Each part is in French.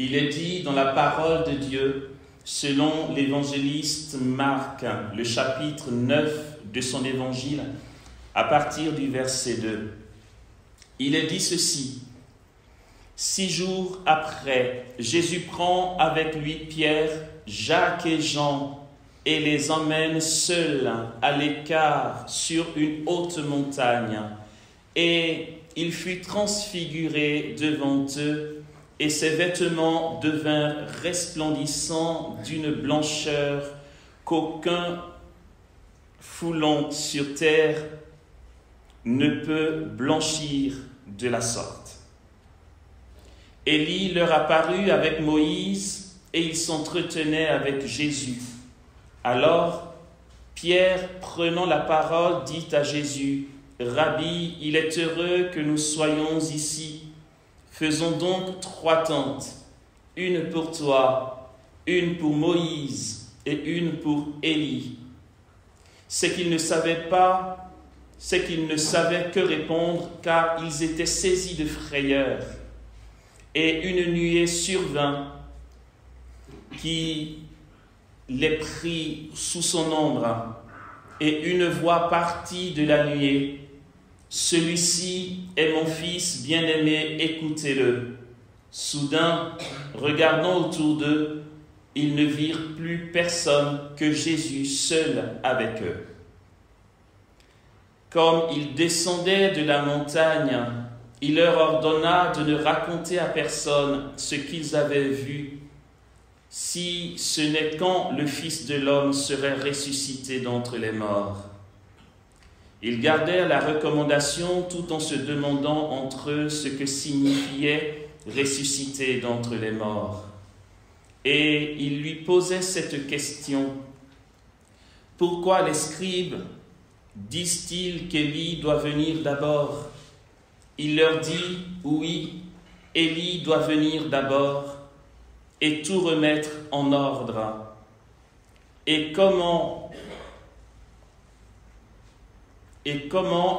Il est dit dans la parole de Dieu, selon l'évangéliste Marc, le chapitre 9 de son évangile, à partir du verset 2. Il est dit ceci: 6 jours après, Jésus prend avec lui Pierre, Jacques et Jean et les emmène seuls à l'écart sur une haute montagne. Et il fut transfiguré devant eux, et ses vêtements devinrent resplendissants d'une blancheur qu'aucun foulon sur terre ne peut blanchir de la sorte. Élie leur apparut avec Moïse, et ils s'entretenaient avec Jésus. Alors, Pierre, prenant la parole, dit à Jésus: « Rabbi, il est heureux que nous soyons ici. Faisons donc 3 tentes, une pour toi, une pour Moïse et une pour Élie. » C'est qu'ils ne savaient que répondre, car ils étaient saisis de frayeur. Et une nuée survint qui les prit sous son ombre, et une voix partit de la nuée: « Celui-ci est mon fils bien-aimé, écoutez-le. » Soudain, regardant autour d'eux, ils ne virent plus personne que Jésus seul avec eux. Comme ils descendaient de la montagne, il leur ordonna de ne raconter à personne ce qu'ils avaient vu, si ce n'est quand le Fils de l'homme serait ressuscité d'entre les morts. Ils gardèrent la recommandation tout en se demandant entre eux ce que signifiait ressusciter d'entre les morts. Et ils lui posaient cette question: « Pourquoi les scribes disent-ils qu'Élie doit venir d'abord ?» Il leur dit: « Oui, Élie doit venir d'abord et tout remettre en ordre. Et comment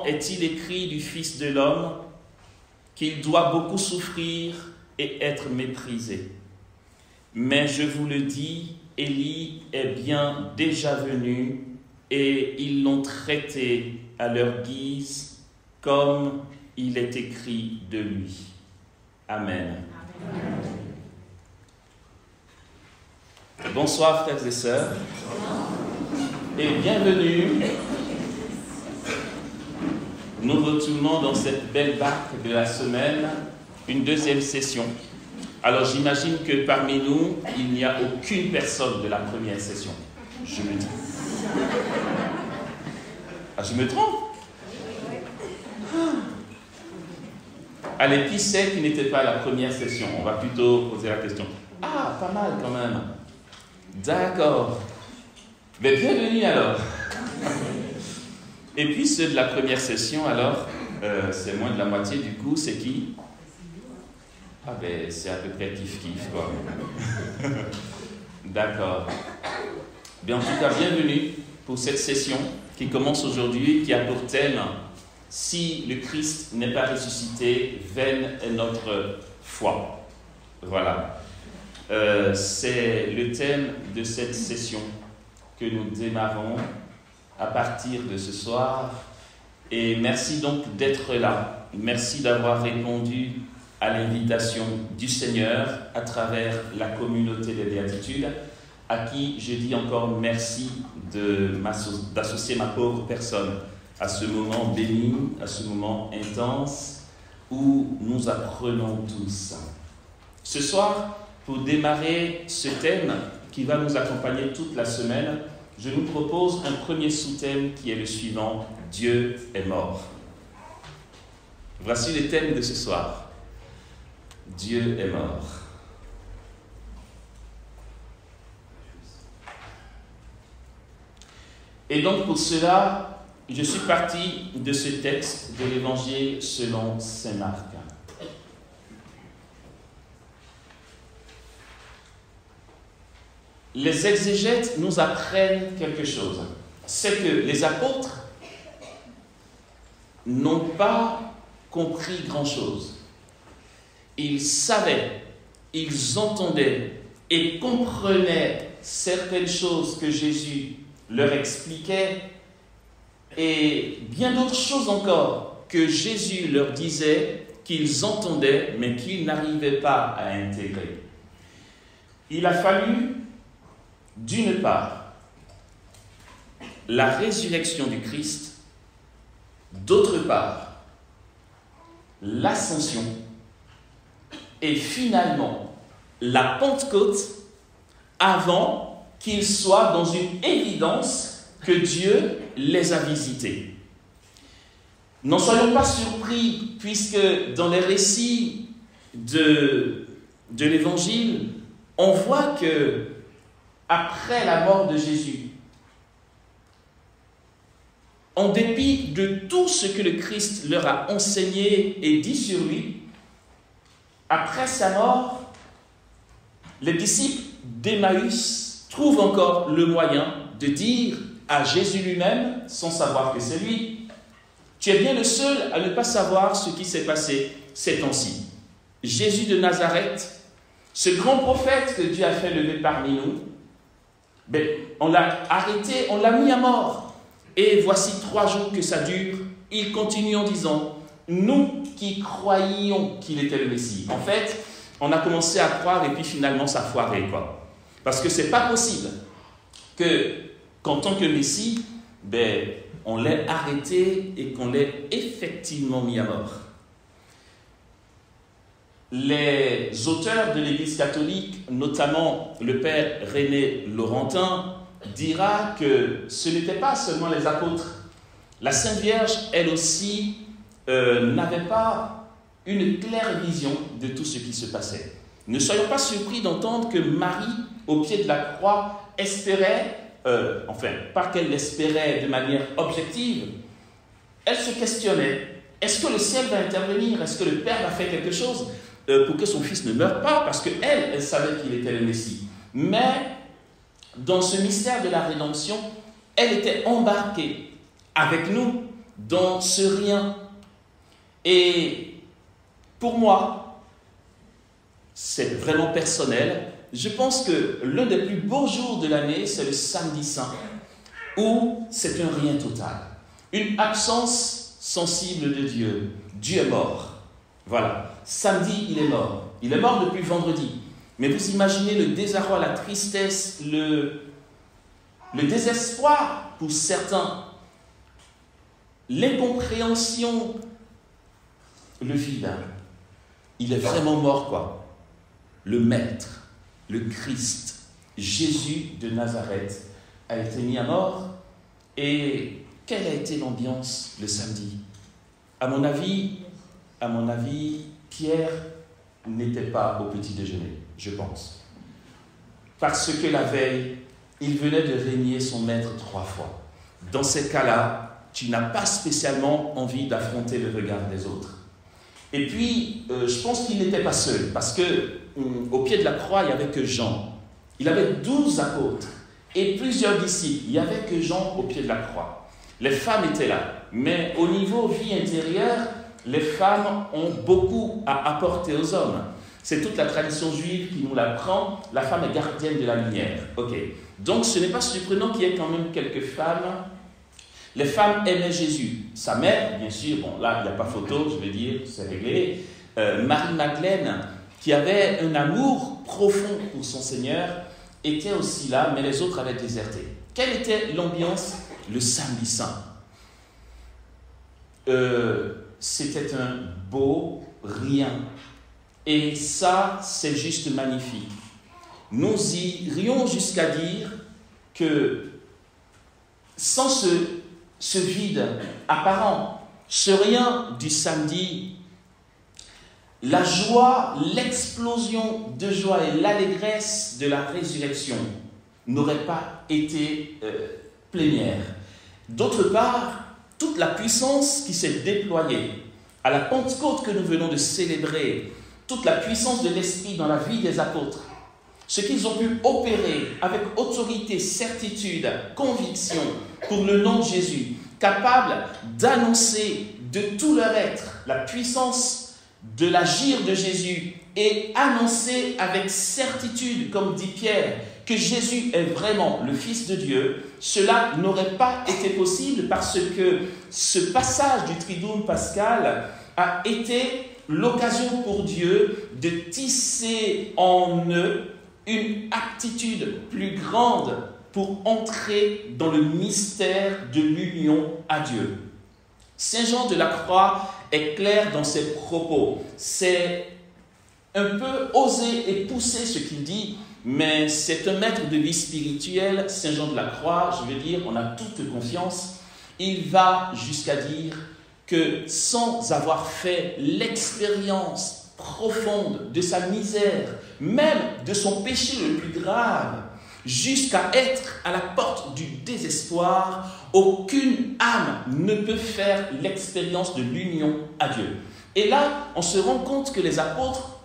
est-il écrit du Fils de l'homme qu'il doit beaucoup souffrir et être méprisé? Mais je vous le dis, Élie est bien déjà venu et ils l'ont traité à leur guise comme il est écrit de lui. » Amen. Amen. Bonsoir frères et sœurs, et bienvenue. Nous retournons dans cette belle barque de la semaine, une deuxième session. Alors j'imagine que parmi nous, il n'y a aucune personne de la première session. Je me dis. Ah, je me trompe? Allez, qui c'est qui n'était pas à la première session? On va plutôt poser la question. Ah, pas mal quand même. D'accord. Mais bienvenue alors. Et puis ceux de la première session, alors, c'est moins de la moitié du coup, c'est qui? Ah ben, c'est à peu près kiff-kiff, quoi. D'accord. Bien, en tout cas, bienvenue pour cette session qui commence aujourd'hui, qui a pour thème « Si le Christ n'est pas ressuscité, vaine est notre foi ». Voilà. C'est le thème de cette session que nous démarrons à partir de ce soir. Et merci donc d'être là. Merci d'avoir répondu à l'invitation du Seigneur à travers la communauté des béatitudes, à qui je dis encore merci d'associer ma pauvre personne à ce moment béni, à ce moment intense où nous apprenons tous. Ce soir, pour démarrer ce thème qui va nous accompagner toute la semaine, je nous propose un premier sous-thème qui est le suivant: Dieu est mort. Voici le thème de ce soir. Dieu est mort. Et donc pour cela, je suis parti de ce texte de l'Évangile selon saint Marc. Les exégètes nous apprennent quelque chose. C'est que les apôtres n'ont pas compris grand-chose. Ils savaient ils entendaient et comprenaient certaines choses que Jésus leur expliquait et bien d'autres choses encore que Jésus leur disait qu'ils entendaient mais qu'ils n'arrivaient pas à intégrer. Il a fallu, d'une part, la résurrection du Christ, d'autre part, l'ascension et finalement la Pentecôte avant qu'ils soient dans une évidence que Dieu les a visités. N'en soyons pas surpris, puisque dans les récits de l'Évangile, on voit que après la mort de Jésus, en dépit de tout ce que le Christ leur a enseigné et dit sur lui, après sa mort, les disciples d'Emmaüs trouvent encore le moyen de dire à Jésus lui-même, sans savoir que c'est lui, « Tu es bien le seul à ne pas savoir ce qui s'est passé ces temps-ci. » Jésus de Nazareth, ce grand prophète que Dieu a fait lever parmi nous, on l'a arrêté, on l'a mis à mort. Et voici 3 jours que ça dure. Il continue en disant, nous qui croyions qu'il était le Messie. En fait, on a commencé à croire et puis finalement ça a foiré, quoi. Parce que c'est pas possible qu'en tant que Messie, on l'ait arrêté et qu'on l'ait effectivement mis à mort. Les auteurs de l'Église catholique, notamment le père René Laurentin, dira que ce n'était pas seulement les apôtres. La Sainte Vierge, elle aussi, n'avait pas une claire vision de tout ce qui se passait. Ne soyons pas surpris d'entendre que Marie, au pied de la croix, espérait, pas qu'elle l'espérait de manière objective, elle se questionnait, est-ce que le ciel va intervenir? Est-ce que le Père va faire quelque chose pour que son fils ne meure pas? Parce qu'elle savait qu'il était le Messie. Mais dans ce mystère de la rédemption, elle était embarquée avec nous dans ce rien. Et pour moi, c'est vraiment personnel. Je pense que l'un des plus beaux jours de l'année, c'est le samedi saint, où c'est un rien total. Une absence sensible de Dieu. Dieu est mort. Voilà. Samedi, il est mort. Il est mort depuis vendredi. Mais vous imaginez le désarroi, la tristesse, le désespoir pour certains, l'incompréhension, le vide. Il est vraiment mort, quoi. Le Maître, le Christ, Jésus de Nazareth a été mis à mort. Et quelle a été l'ambiance le samedi? À mon avis, Pierre n'était pas au petit déjeuner, je pense. Parce que la veille, il venait de régner son maître 3 fois. Dans ces cas-là, tu n'as pas spécialement envie d'affronter le regard des autres. Et puis, je pense qu'il n'était pas seul, parce qu'au pied de la croix, il n'y avait que Jean. Il avait 12 apôtres et plusieurs disciples. Il n'y avait que Jean au pied de la croix. Les femmes étaient là, mais au niveau vie intérieure, les femmes ont beaucoup à apporter aux hommes. C'est toute la tradition juive qui nous l'apprend. La femme est gardienne de la lumière. Ok. Donc ce n'est pas surprenant qu'il y ait quand même quelques femmes. Les femmes aimaient Jésus. Sa mère, bien sûr, bon là il n'y a pas photo, je vais dire, c'est réglé. Marie-Madeleine, qui avait un amour profond pour son Seigneur, était aussi là, mais les autres avaient déserté. Quelle était l'ambiance le samedi saint? C'était un beau rien. Et ça, c'est juste magnifique. Nous irions jusqu'à dire que sans ce vide apparent, ce rien du samedi, la joie, l'explosion de joie et l'allégresse de la résurrection n'auraient pas été plénières. D'autre part, toute la puissance qui s'est déployée à la Pentecôte que nous venons de célébrer, toute la puissance de l'Esprit dans la vie des apôtres, ce qu'ils ont pu opérer avec autorité, certitude, conviction pour le nom de Jésus, capables d'annoncer de tout leur être la puissance de l'agir de Jésus et annoncer avec certitude, comme dit Pierre, que Jésus est vraiment le Fils de Dieu, cela n'aurait pas été possible parce que ce passage du Triduum pascal a été l'occasion pour Dieu de tisser en eux une aptitude plus grande pour entrer dans le mystère de l'union à Dieu. Saint Jean de la Croix est clair dans ses propos. C'est un peu oser et pousser ce qu'il dit, mais c'est un maître de vie spirituelle, Saint Jean de la Croix, je veux dire, on a toute confiance. Il va jusqu'à dire que sans avoir fait l'expérience profonde de sa misère, même de son péché le plus grave, jusqu'à être à la porte du désespoir, aucune âme ne peut faire l'expérience de l'union à Dieu. Et là, on se rend compte que les apôtres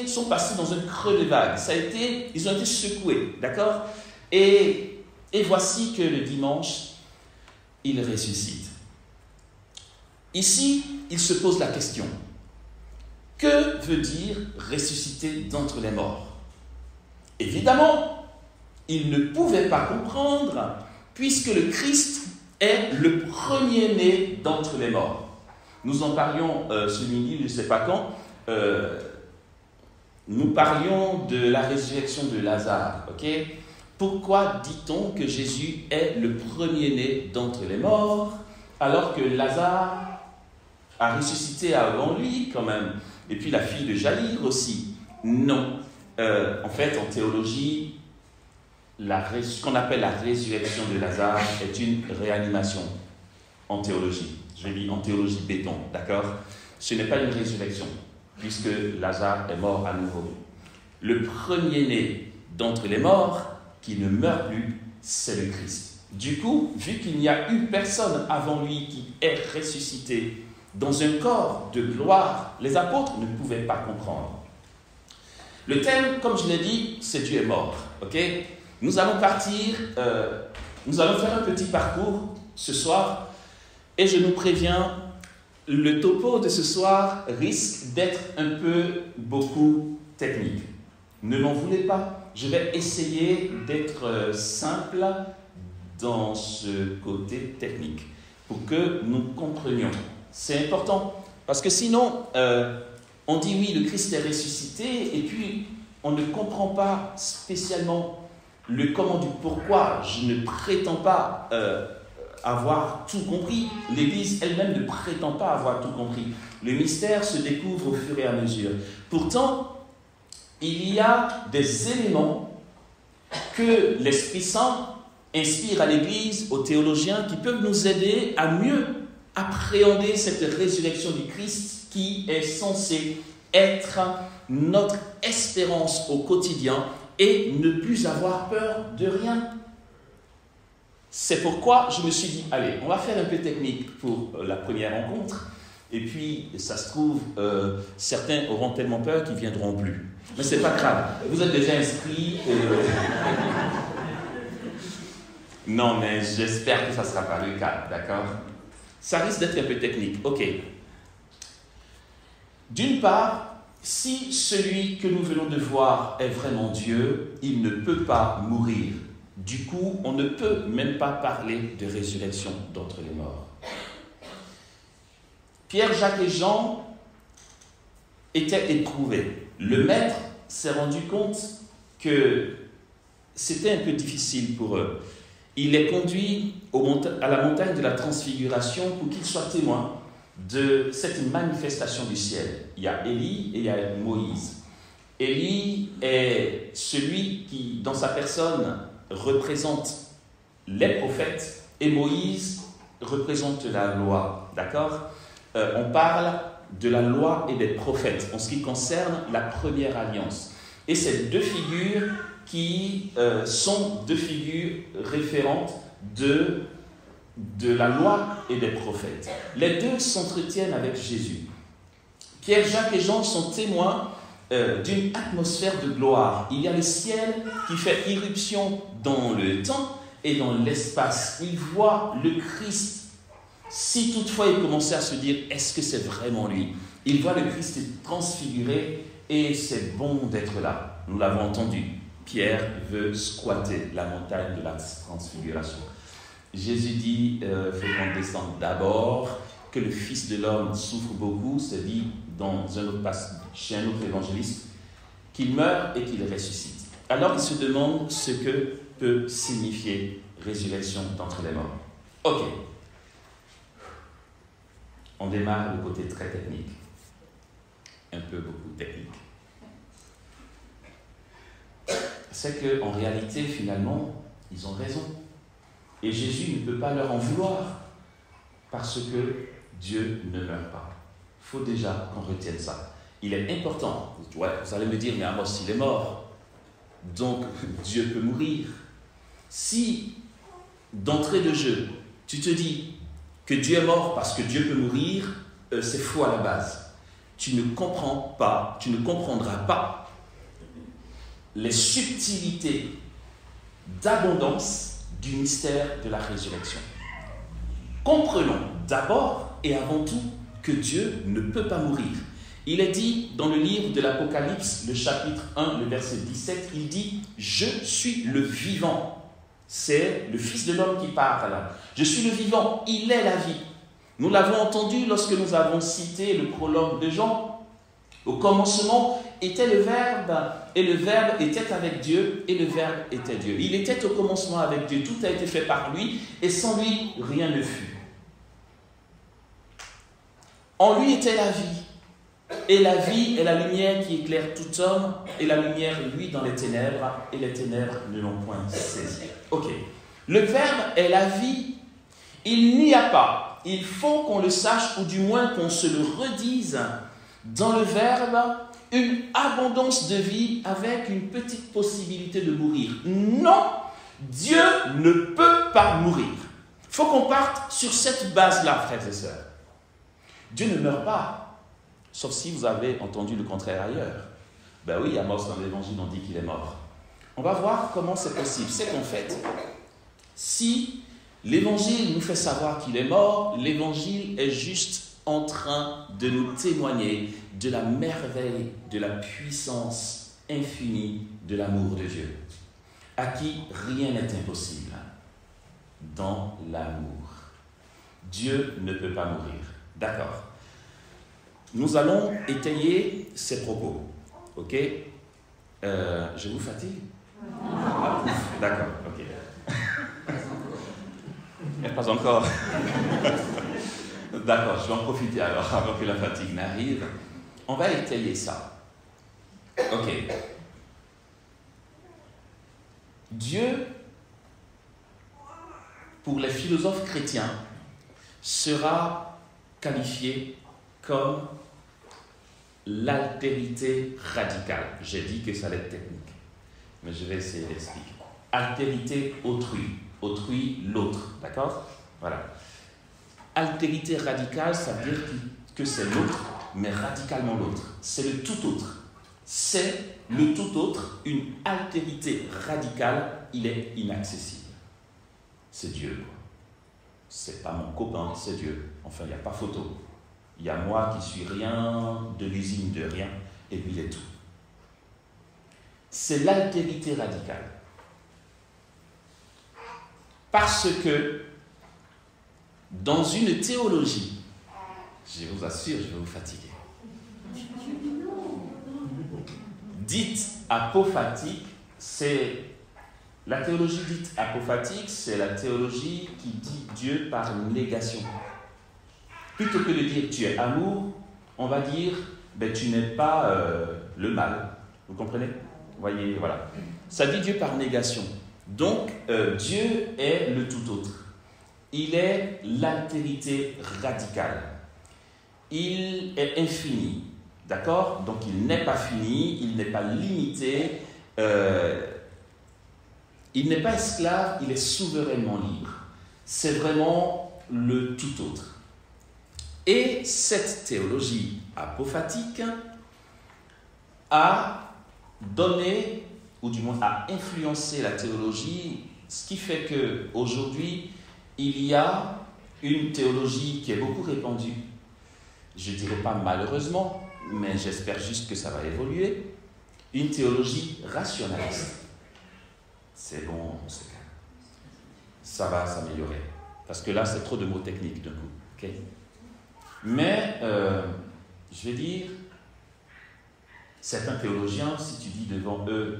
sont passés dans un creux de vague. Ils ont été secoués, d'accord ? Et voici que le dimanche, ils ressuscitent. Ici, il se pose la question. Que veut dire ressusciter d'entre les morts ? Évidemment, ils ne pouvaient pas comprendre, puisque le Christ est le premier-né d'entre les morts. Nous en parlions ce midi, je ne sais pas quand, nous parlions de la résurrection de Lazare, ok ? Pourquoi dit-on que Jésus est le premier-né d'entre les morts, alors que Lazare a ressuscité avant lui quand même, et puis la fille de Jaïr aussi ? Non. En fait, en théologie, ce qu'on appelle la résurrection de Lazare est une réanimation en théologie. Je dis en théologie béton, d'accord ? Ce n'est pas une résurrection, puisque Lazare est mort à nouveau. Le premier-né d'entre les morts, qui ne meurt plus, c'est le Christ. Du coup, vu qu'il n'y a eu personne avant lui qui est ressuscité dans un corps de gloire, les apôtres ne pouvaient pas comprendre. Le thème, comme je l'ai dit, c'est Dieu est mort. Ok ? Nous allons partir, nous allons faire un petit parcours ce soir, et je nous préviens, le topo de ce soir risque d'être beaucoup technique. Ne m'en voulez pas, je vais essayer d'être simple dans ce côté technique pour que nous comprenions. C'est important, parce que sinon, on dit oui, le Christ est ressuscité, et puis on ne comprend pas spécialement le comment du pourquoi. Je ne prétends pas avoir tout compris. L'Église elle-même ne prétend pas avoir tout compris. Le mystère se découvre au fur et à mesure. Pourtant, il y a des éléments que l'Esprit Saint inspire à l'Église, aux théologiens, qui peuvent nous aider à mieux appréhender cette résurrection du Christ qui est censée être notre espérance au quotidien et ne plus avoir peur de rien. C'est pourquoi je me suis dit, allez, on va faire un peu technique pour la première rencontre, et puis, ça se trouve, certains auront tellement peur qu'ils ne viendront plus. Mais ce n'est pas grave, vous êtes déjà inscrits. Non, mais j'espère que ça ne sera pas le cas, d'accord ? Ça risque d'être un peu technique, ok. D'une part, si celui que nous venons de voir est vraiment Dieu, il ne peut pas mourir. Du coup, on ne peut même pas parler de résurrection d'entre les morts. Pierre, Jacques et Jean étaient éprouvés. Le maître s'est rendu compte que c'était un peu difficile pour eux. Il les conduit à la montagne de la Transfiguration pour qu'ils soient témoins de cette manifestation du ciel. Il y a Élie et il y a Moïse. Élie est celui qui, dans sa personne, représente les prophètes, et Moïse représente la loi. D'accord ? On parle de la loi et des prophètes en ce qui concerne la première alliance. Et ces deux figures qui sont deux figures référentes de la loi et des prophètes. Les deux s'entretiennent avec Jésus. Pierre, Jacques et Jean sont témoins d'une atmosphère de gloire. Il y a le ciel qui fait irruption dans le temps et dans l'espace. Ils voient le Christ. Si toutefois ils commençaient à se dire, est-ce que c'est vraiment lui ? Ils voient le Christ transfiguré et c'est bon d'être là. Nous l'avons entendu. Pierre veut squatter la montagne de la transfiguration. Jésus dit, faisons descendre d'abord, que le Fils de l'homme souffre beaucoup, c'est dit chez un autre évangéliste, qu'il meurt et qu'il ressuscite. Alors il se demande ce que peut signifier résurrection d'entre les morts. Ok. On démarre le côté très technique. Un peu beaucoup technique. C'est qu'en réalité, finalement, ils ont raison. Et Jésus ne peut pas leur en vouloir parce que Dieu ne meurt pas. Il faut déjà qu'on retienne ça. Il est important. Ouais, vous allez me dire, mais Amos, il est mort. Donc, Dieu peut mourir. Si, d'entrée de jeu, tu te dis que Dieu est mort parce que Dieu peut mourir, c'est faux à la base. Tu ne comprendras pas les subtilités d'abondance du mystère de la résurrection. Comprenons d'abord et avant tout que Dieu ne peut pas mourir. Il est dit dans le livre de l'Apocalypse, le chapitre 1, le verset 17, il dit « Je suis le vivant ». C'est le Fils de l'homme qui parle là. « Je suis le vivant, il est la vie ». Nous l'avons entendu lorsque nous avons cité le prologue de Jean. Au commencement était le Verbe, et le Verbe était avec Dieu, et le Verbe était Dieu. Il était au commencement avec Dieu, tout a été fait par lui, et sans lui, rien ne fut. En lui était la vie, et la vie est la lumière qui éclaire tout homme, et la lumière luit dans les ténèbres, et les ténèbres ne l'ont point saisi. Ok. Le Verbe est la vie. Il n'y a pas, il faut qu'on le sache, ou du moins qu'on se le redise, dans le Verbe, une abondance de vie avec une petite possibilité de mourir. Non, Dieu ne peut pas mourir. Il faut qu'on parte sur cette base-là, frères et sœurs. Dieu ne meurt pas, sauf si vous avez entendu le contraire ailleurs. Ben oui, Amos dans l'évangile, on dit qu'il est mort. On va voir comment c'est possible. C'est qu'en fait, si l'évangile nous fait savoir qu'il est mort, l'évangile est juste en train de nous témoigner de la merveille, de la puissance infinie de l'amour de Dieu, à qui rien n'est impossible dans l'amour. Dieu ne peut pas mourir. D'accord. Nous allons étayer ces propos. Ok. Je vous fatigue? D'accord, ok. Mais pas encore. D'accord, je vais en profiter alors avant que la fatigue n'arrive. On va étayer ça. Ok. Dieu, pour les philosophes chrétiens, sera qualifié comme l'altérité radicale. J'ai dit que ça allait être technique, mais je vais essayer d'expliquer. Altérité autrui. Autrui, l'autre. D'accord? Voilà. Altérité radicale, ça veut dire que c'est l'autre, mais radicalement l'autre. C'est le tout autre. C'est le tout autre, une altérité radicale, il est inaccessible. C'est Dieu. C'est pas mon copain, c'est Dieu. Enfin, il n'y a pas photo. Il y a moi qui suis rien, de l'usine de rien, et puis il est tout. C'est l'altérité radicale. Parce que dans une théologie, je vous assure, je vais vous fatiguer, dite apophatique, c'est la théologie dite apophatique, c'est la théologie qui dit Dieu par négation. Plutôt que de dire tu es amour, on va dire tu n'es pas le mal. Vous comprenez? Vous voyez, voilà. Ça dit Dieu par négation. Donc, Dieu est le tout autre. Il est l'altérité radicale. Il est infini. D'accord? Donc, il n'est pas fini, il n'est pas limité. Il n'est pas esclave, il est souverainement libre. C'est vraiment le tout autre. Et cette théologie apophatique a donné, ou du moins a influencé la théologie, ce qui fait qu'aujourd'hui, il y a une théologie qui est beaucoup répandue, je ne dirais pas malheureusement, mais j'espère juste que ça va évoluer, une théologie rationaliste. C'est bon, c'est calme. Ça va s'améliorer. Parce que là, c'est trop de mots techniques d'un coup. Okay? Mais, je vais dire, certains théologiens, si tu dis devant eux,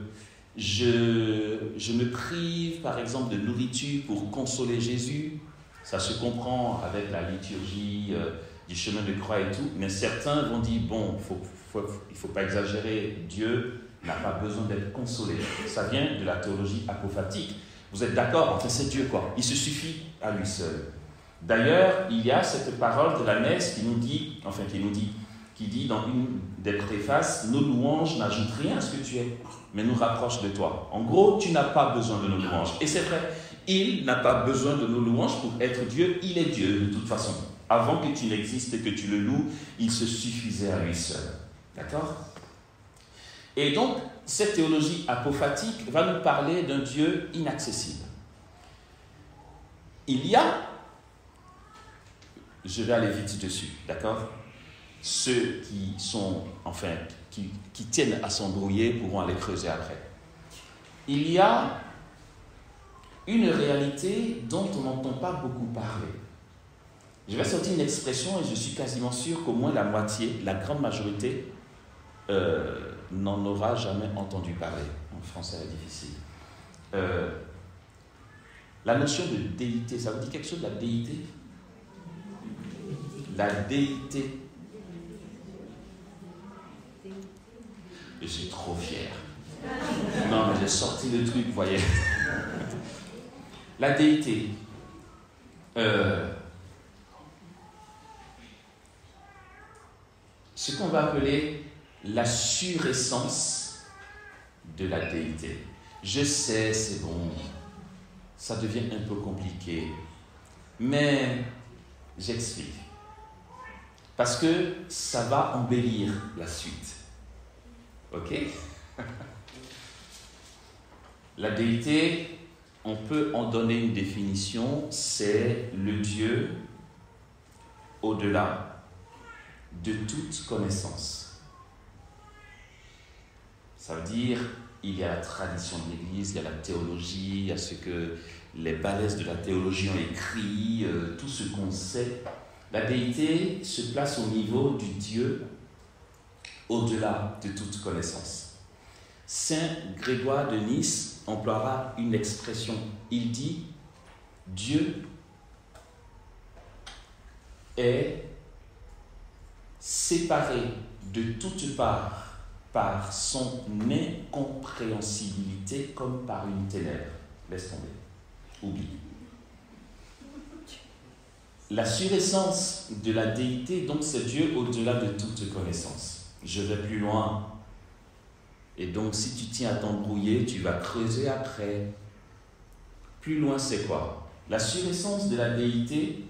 je me prive par exemple de nourriture pour consoler Jésus, ça se comprend avec la liturgie du chemin de croix et tout, mais certains vont dire, bon, il ne faut pas exagérer, Dieu n'a pas besoin d'être consolé. Ça vient de la théologie apophatique. Vous êtes d'accord? Enfin, c'est Dieu, quoi. Il se suffit à lui seul. D'ailleurs, il y a cette parole de la messe qui dit dans une des préfaces, nos louanges n'ajoutent rien à ce que tu es, mais nous rapprochent de toi. En gros, tu n'as pas besoin de nos louanges. Et c'est vrai, il n'a pas besoin de nos louanges pour être Dieu, il est Dieu de toute façon. Avant que tu n'existes et que tu le loues, il se suffisait à lui seul. D'accord? Et donc, cette théologie apophatique va nous parler d'un Dieu inaccessible. Il y a, je vais aller vite dessus, d'accord? Ceux qui sont, enfin, qui tiennent à s'embrouiller pourront aller creuser après. Il y a une réalité dont on n'entend pas beaucoup parler. Je vais sortir une expression et je suis quasiment sûr qu'au moins la moitié, la grande majorité, n'en aura jamais entendu parler. En français, c'est difficile. La notion de déité, ça vous dit quelque chose, la déité? La déité. Je suis trop fier. Non, mais j'ai sorti le truc, vous voyez. La déité. Ce qu'on va appeler la suressence de la déité. Je sais, c'est bon, ça devient un peu compliqué, mais j'explique. Parce que ça va embellir la suite. Ok? La déité, on peut en donner une définition, c'est le Dieu au-delà de toute connaissance. Ça veut dire, il y a la tradition de l'Église, il y a la théologie, il y a ce que les balaises de la théologie ont écrit, tout ce qu'on sait. La déité se place au niveau du Dieu au-delà de toute connaissance. Saint Grégoire de Nice emploiera une expression. Il dit « Dieu est séparé de toutes parts par son incompréhensibilité comme par une ténèbre. » Laisse tomber. Oublie. La suressence de la déité, donc, c'est Dieu au-delà de toute connaissance. Je vais plus loin. Et donc, si tu tiens à t'embrouiller, tu vas creuser après. Plus loin, c'est quoi? La suressence de la déité,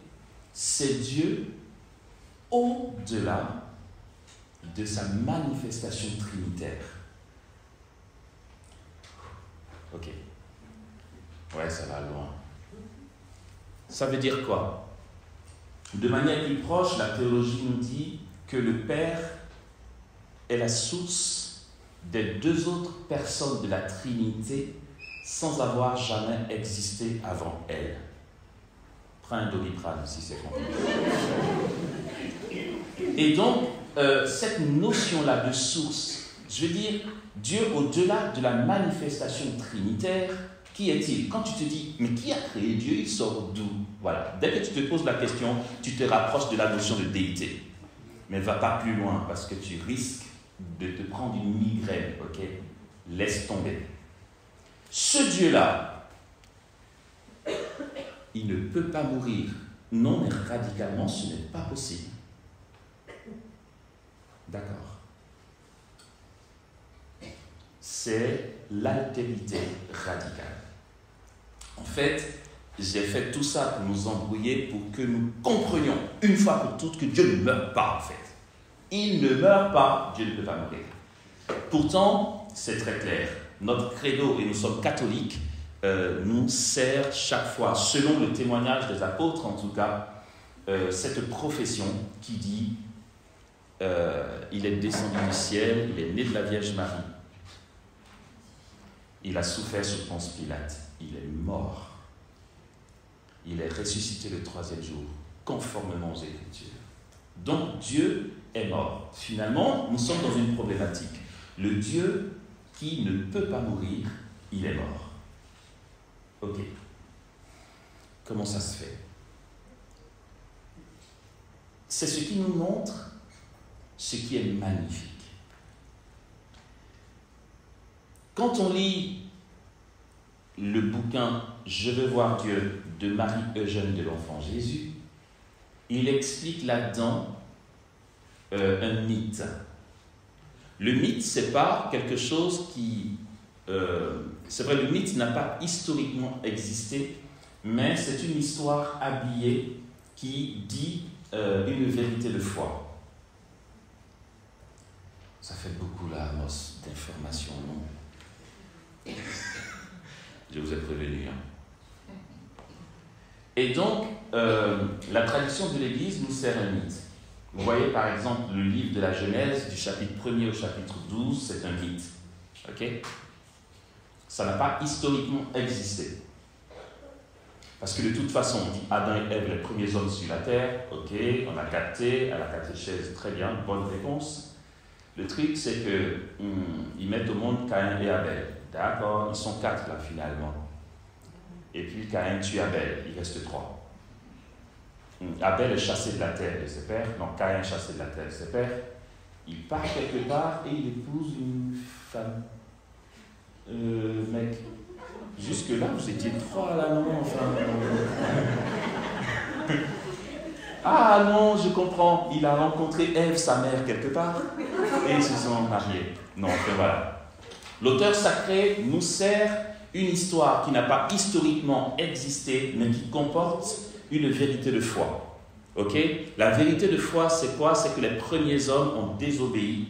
c'est Dieu au-delà de sa manifestation trinitaire. Ok. Ouais, ça va loin. Ça veut dire quoi? De manière plus proche, la théologie nous dit que le Père est la source des deux autres personnes de la Trinité sans avoir jamais existé avant elle. Prends un Doliprane si c'est compliqué. Et donc, cette notion-là de source, je veux dire, Dieu au-delà de la manifestation trinitaire, qui est-il? Quand tu te dis, mais qui a créé Dieu? Il sort d'où? Voilà. Dès que tu te poses la question, tu te rapproches de la notion de déité. Mais ne va pas plus loin parce que tu risques de te prendre une migraine, ok? Laisse tomber. Ce Dieu-là, il ne peut pas mourir. Non, mais radicalement, ce n'est pas possible. D'accord. C'est l'altérité radicale. En fait, j'ai fait tout ça pour nous embrouiller, pour que nous comprenions une fois pour toutes que Dieu ne meurt pas, en fait. Il ne meurt pas, Dieu ne peut pas mourir. Pourtant, c'est très clair. Notre credo, et nous sommes catholiques, nous sert chaque fois, selon le témoignage des apôtres en tout cas, cette profession qui dit il est descendu du ciel, il est né de la Vierge Marie. Il a souffert sur Ponce Pilate. Il est mort. Il est ressuscité le 3e jour, conformément aux Écritures. Donc Dieu est mort. Finalement, nous sommes dans une problématique. Le Dieu qui ne peut pas mourir, il est mort. Ok. Comment ça se fait? C'est ce qui nous montre ce qui est magnifique. Quand on lit le bouquin « Je veux voir Dieu » de Marie-Eugène de l'Enfant Jésus, il explique là-dedans un mythe. Le mythe, ce n'est pas quelque chose qui... c'est vrai, le mythe n'a pas historiquement existé, mais c'est une histoire habillée qui dit une vérité de foi. Ça fait beaucoup là, Amos, d'informations, non? Je vous ai prévenu. Hein. Et donc, la tradition de l'Église nous sert un mythe. Vous voyez par exemple le livre de la Genèse, du chapitre 1er au chapitre 12, c'est un mythe. Ok? Ça n'a pas historiquement existé. Parce que de toute façon, on dit Adam et Ève, les premiers hommes sur la terre. Ok, on a capté, à la catéchèse, très bien, bonne réponse. Le truc, c'est qu'ils mettent au monde Caïn et Abel. D'accord, ils sont 4 là finalement. Et puis Caïn tue Abel, il reste 3. Abel est chassé de la terre de ses pères. Non, Caïn est chassé de la terre de ses pères. Il part quelque part et il épouse une femme. Mec, jusque-là, vous étiez 3 là, non? Enfin. Ah non, je comprends. Il a rencontré Ève, sa mère, quelque part. Et ils se sont mariés. Non, enfin voilà. L'auteur sacré nous sert une histoire qui n'a pas historiquement existé, mais qui comporte une vérité de foi. Ok? La vérité de foi, c'est quoi? C'est que les premiers hommes ont désobéi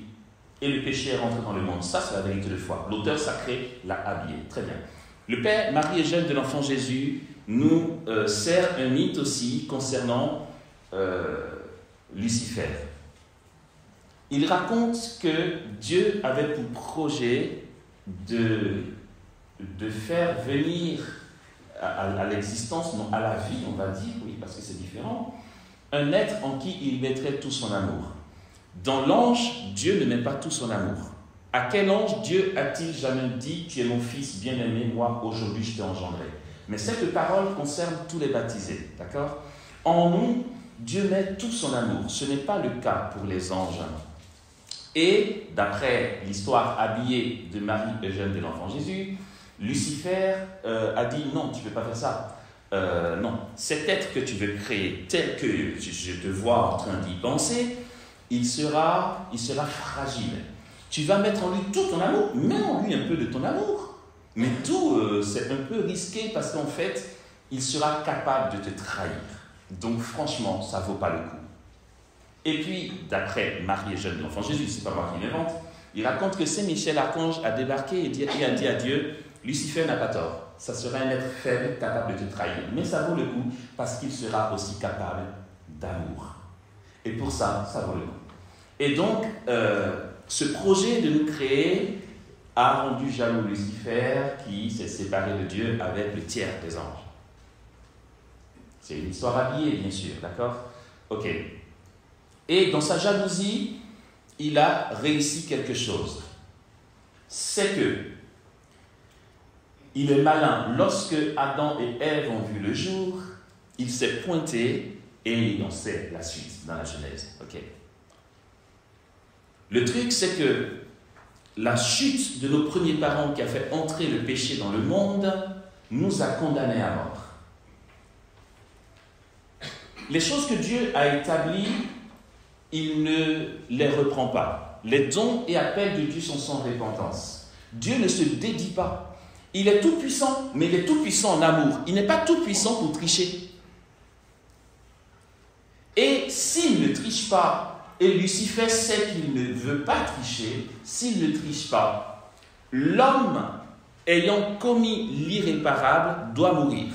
et le péché est rentré dans le monde. Ça, c'est la vérité de foi. L'auteur sacré l'a habillé. Très bien. Le Père Marie-Eugène de l'Enfant Jésus nous sert un mythe aussi concernant Lucifer. Il raconte que Dieu avait pour projet de faire venir à l'existence, non à la vie, on va dire, oui, parce que c'est différent, un être en qui il mettrait tout son amour. Dans l'ange, Dieu ne met pas tout son amour. À quel ange Dieu a-t-il jamais dit « Tu es mon fils bien-aimé, moi aujourd'hui je t'ai engendré » Mais cette parole concerne tous les baptisés, d'accord? En nous, Dieu met tout son amour. Ce n'est pas le cas pour les anges. Et, d'après l'histoire habillée de Marie-Eugène de l'Enfant Jésus, Lucifer a dit « Non, tu ne peux pas faire ça. Non, cet être que tu veux créer, tel que je te vois en train d'y penser, il sera fragile. Tu vas mettre en lui tout ton amour, mets en lui un peu de ton amour. Mais tout, c'est un peu risqué parce qu'en fait, il sera capable de te trahir. Donc franchement, ça ne vaut pas le coup. » Et puis, d'après Marie-Eugène de l'Enfant Jésus, c'est pas moi qui l'invente, il raconte que Saint Michel Archange a débarqué et a dit à Dieu « Lucifer n'a pas tort, ça sera un être faible capable de te trahir, mais ça vaut le coup parce qu'il sera aussi capable d'amour. » Et pour ça, ça vaut le coup. Et donc, ce projet de nous créer a rendu jaloux Lucifer qui s'est séparé de Dieu avec le tiers des anges. C'est une histoire habillée, bien sûr, d'accord? Ok. Et dans sa jalousie, il a réussi quelque chose. C'est que il est malin. Lorsque Adam et Ève ont vu le jour, il s'est pointé et on sait la suite dans la Genèse. Ok. Le truc, c'est que la chute de nos premiers parents qui a fait entrer le péché dans le monde nous a condamnés à mort. Les choses que Dieu a établies, il ne les reprend pas. Les dons et appels de Dieu sont sans repentance. Dieu ne se dédie pas. Il est tout puissant, mais il est tout puissant en amour. Il n'est pas tout puissant pour tricher. Et s'il ne triche pas, et Lucifer sait qu'il ne veut pas tricher, s'il ne triche pas, l'homme ayant commis l'irréparable doit mourir.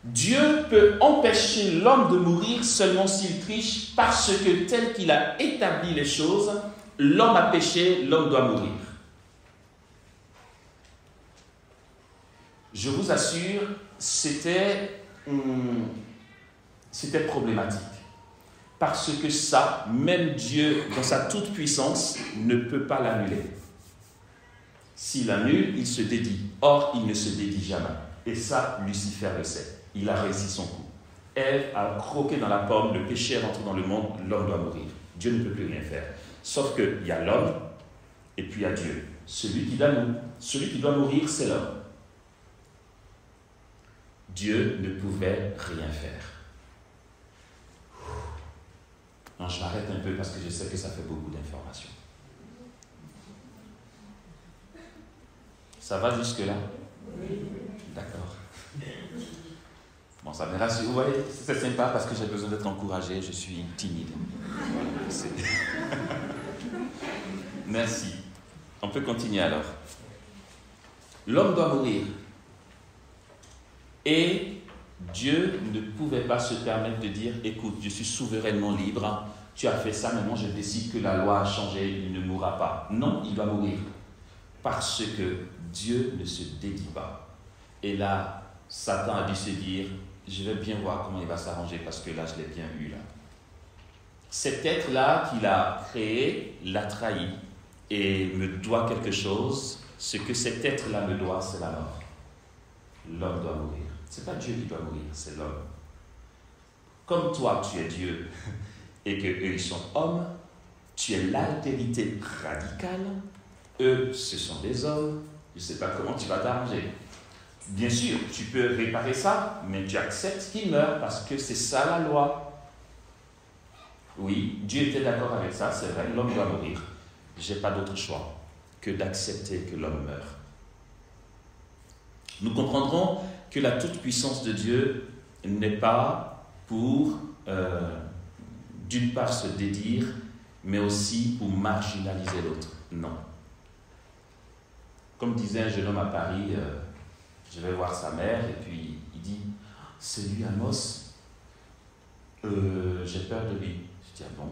Dieu peut empêcher l'homme de mourir seulement s'il triche, parce que tel qu'il a établi les choses, l'homme a péché, l'homme doit mourir. Je vous assure, c'était problématique. Parce que ça, même Dieu, dans sa toute-puissance, ne peut pas l'annuler. S'il l'annule, il se dédie. Or, il ne se dédie jamais. Et ça, Lucifer le sait. Il a réussi son coup. Ève a croqué dans la pomme, le péché est rentré dans le monde, l'homme doit mourir. Dieu ne peut plus rien faire. Sauf qu'il y a l'homme et puis il y a Dieu. Celui qui doit mourir, c'est l'homme. Dieu ne pouvait rien faire. Non, je m'arrête un peu parce que je sais que ça fait beaucoup d'informations. Ça va jusque-là? Oui. D'accord. Bon, ça me rassure. Vous voyez, c'est sympa parce que j'ai besoin d'être encouragé, je suis timide. Voilà, merci. On peut continuer alors. L'homme doit mourir. Et Dieu ne pouvait pas se permettre de dire, écoute, je suis souverainement libre, tu as fait ça, maintenant je décide que la loi a changé, il ne mourra pas. Non, il doit mourir. Parce que Dieu ne se dédie pas. Et là, Satan a dû se dire, je vais bien voir comment il va s'arranger parce que là, je l'ai bien eu là. Cet être-là qu'il a créé l'a trahi et me doit quelque chose. Ce que cet être-là me doit, c'est la mort. L'homme doit mourir. Ce n'est pas Dieu qui doit mourir, c'est l'homme. Comme toi, tu es Dieu et qu'eux, ils sont hommes, tu es l'altérité radicale. Eux, ce sont des hommes. Je ne sais pas comment tu vas t'arranger. Bien sûr, tu peux réparer ça, mais tu acceptes qu'il meure parce que c'est ça la loi. Oui, Dieu était d'accord avec ça, c'est vrai, l'homme doit mourir. Je n'ai pas d'autre choix que d'accepter que l'homme meure. Nous comprendrons que la toute-puissance de Dieu n'est pas pour, d'une part, se dédire, mais aussi pour marginaliser l'autre. Non. Comme disait un jeune homme à Paris, je vais voir sa mère, et puis il dit, c'est lui Amos, j'ai peur de lui. Je dis, ah bon?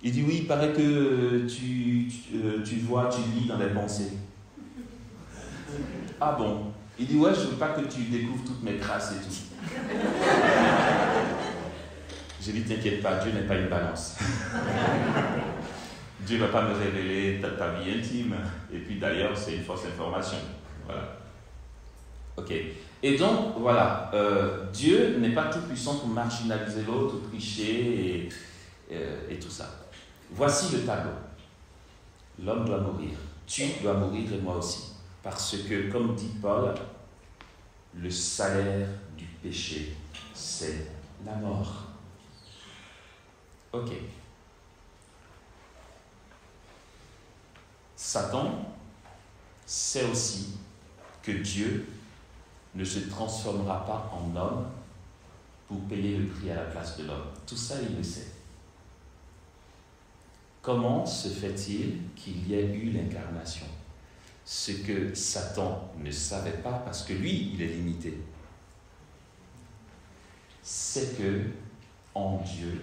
Il dit, oui, il paraît que tu vois, tu lis dans les pensées. Ah bon? Il dit, ouais, je ne veux pas que tu découvres toutes mes crasses et tout. J'ai dit, t'inquiète pas, Dieu n'est pas une balance. Dieu ne va pas me révéler ta vie intime. Et puis d'ailleurs, c'est une fausse information. Voilà. Ok. Et donc, voilà, Dieu n'est pas tout puissant pour marginaliser l'autre, tricher et tout ça. Voici le tableau. L'homme doit mourir. Tu dois mourir et moi aussi. Parce que, comme dit Paul, le salaire du péché, c'est la mort. Ok. Satan sait aussi que Dieu ne se transformera pas en homme pour payer le prix à la place de l'homme. Tout ça, il le sait. Comment se fait-il qu'il y ait eu l'incarnation? Ce que Satan ne savait pas, parce que lui, il est limité, c'est que en Dieu,